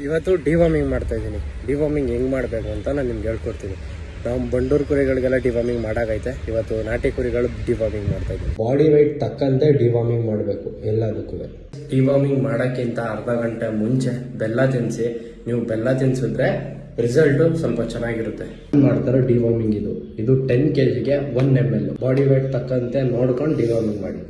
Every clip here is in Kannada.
ಇವತ್ತು ಡಿವಾರ್ಮಿಂಗ್ ಮಾಡ್ತಾ ಇದ್ದೀನಿ. ಡಿವಾರ್ಮಿಂಗ್ ಹೆಂಗೆ ಮಾಡಬೇಕು ಅಂತ ನಾನು ನಿಮ್ಗೆ ಹೇಳ್ಕೊಡ್ತೀನಿ. ನಾವು ಬಂಡೂರು ಕುರಿಗಳಿಗೆಲ್ಲ ಡಿವಾರ್ಮಿಂಗ್ ಮಾಡಾಗೈತೆ. ಇವತ್ತು ನಾಟಿ ಕುರಿಗಳು ಡಿವಾರ್ಮಿಂಗ್ ಮಾಡ್ತಾ ಇದ್ದೀನಿ. ಬಾಡಿ ವೆಯ್ಟ್ ತಕ್ಕಂತೆ ಡಿವಾರ್ಮಿಂಗ್ ಮಾಡಬೇಕು ಎಲ್ಲದಕ್ಕೂ. ಡಿವಾರ್ಮಿಂಗ್ ಮಾಡೋಕ್ಕಿಂತ ಅರ್ಧ ಗಂಟೆ ಮುಂಚೆ ಬೆಲ್ಲ ತಿನ್ನಿಸಿ. ನೀವು ಬೆಲ್ಲ ತಿನ್ಸಿದ್ರೆ ರಿಸಲ್ಟು ಸ್ವಲ್ಪ ಚೆನ್ನಾಗಿರುತ್ತೆ. ಮಾಡ್ತಾರೆ ಡಿವಾರ್ಮಿಂಗ್ ಇದು 10 kgಗೆ 1 ml. ಬಾಡಿ ವೆಯ್ಟ್ ತಕ್ಕಂತೆ ನೋಡ್ಕೊಂಡು ಡಿವಾರ್ಮಿಂಗ್ ಮಾಡಿ.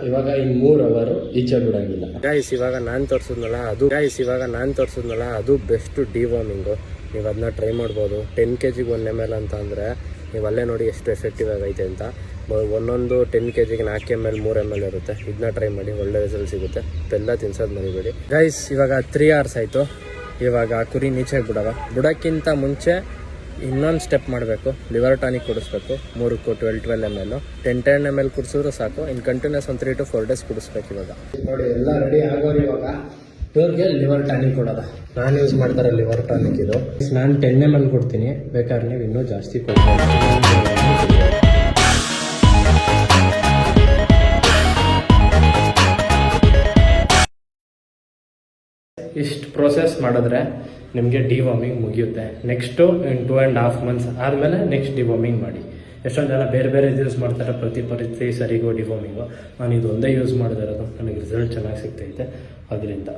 ಇವಾಗ ಇನ್ನು 3 ಅವರ್ ಈಚೆ ಬಿಡಂಗಿಲ್ಲ. ಗೈಸ್ ಇವಾಗ ನಾನು ತೋರಿಸಿದ್ನಲ್ಲ ಅದು ಬೆಸ್ಟ್ ಡಿವಾರ್ಮಿಂಗು. ನೀವು ಅದನ್ನ ಟ್ರೈ ಮಾಡ್ಬೋದು. 10 kgಗೆ 1 ml ಅಂತ ಅಂದರೆ ನೀವು ಅಲ್ಲೇ ನೋಡಿ ಎಷ್ಟು ಎಫೆಕ್ಟಿವ್ ಆಗೈತೆ ಅಂತ. ಒಂದೊಂದು 10 kgಗೆ 4 ml 3 ml ಇರುತ್ತೆ. ಇದನ್ನ ಟ್ರೈ ಮಾಡಿ, ಒಳ್ಳೆ ರಿಸಲ್ಟ್ ಸಿಗುತ್ತೆ. ಬೆಲ್ಲ ತಿನ್ಸೋದು ಮರಿಬೇಡಿ. ಗೈಸ್ ಇವಾಗ 3 hours ಆಯಿತು. ಇವಾಗ ಕುರಿ ನೀಚೆಗೆ ಬಿಡೋಕ್ಕಿಂತ ಮುಂಚೆ ಇನ್ನೊಂದು ಸ್ಟೆಪ್ ಮಾಡಬೇಕು. ಲಿವರ್ ಟಾನಿಕ್ ಕುಡಿಸ್ಬೇಕು. 3ಕ್ಕೂ 12 ml 10 ml ಕುಡಿಸಿದ್ರು ಸಾಕು. ಇನ್ನು ಕಂಟಿನ್ಯೂಸ್ 1 3 to 4 days ಕುಡಿಸ್ಬೇಕು. ಇವಾಗ ನೋಡಿ ಎಲ್ಲ ರೆಡಿ ಆಗೋರು. ಇವಾಗ ಇವ್ರಿಗೆ ಲಿವರ್ ಟಾನಿಕ್ ಕೊಡೋದ. ನಾನು ಯೂಸ್ ಮಾಡ್ತಾರೆ ಲಿವರ್ ಟಾನಿಕ್ ಇದು. ನಾನು 10 ml ಕೊಡ್ತೀನಿ. ಬೇಕಾದ್ರೆ ನೀವು ಇನ್ನೂ ಜಾಸ್ತಿ ಕೊಡ್ಬೋದು. ಇಷ್ಟು ಪ್ರೋಸೆಸ್ ಮಾಡಿದ್ರೆ ನಿಮಗೆ ಡಿವಾರ್ಮಿಂಗ್ ಮುಗಿಯುತ್ತೆ. ನೆಕ್ಸ್ಟು 2.5 months ಆದಮೇಲೆ ನೆಕ್ಸ್ಟ್ ಡಿವಾರ್ಮಿಂಗ್ ಮಾಡಿ. ಎಷ್ಟೊಂದು ಜನ ಬೇರೆ ಬೇರೆ ಯೂಸ್ ಮಾಡ್ತಾರೆ ಪ್ರತಿ ಸರಿಗೂ ಡಿವಾರ್ಮಿಂಗು. ನಾನು ಇದು ಒಂದೇ ಯೂಸ್ ಮಾಡಿದಿರೋದು. ನನಗೆ ರಿಸಲ್ಟ್ ಚೆನ್ನಾಗಿ ಸಿಗ್ತೈತೆ ಅದರಿಂದ.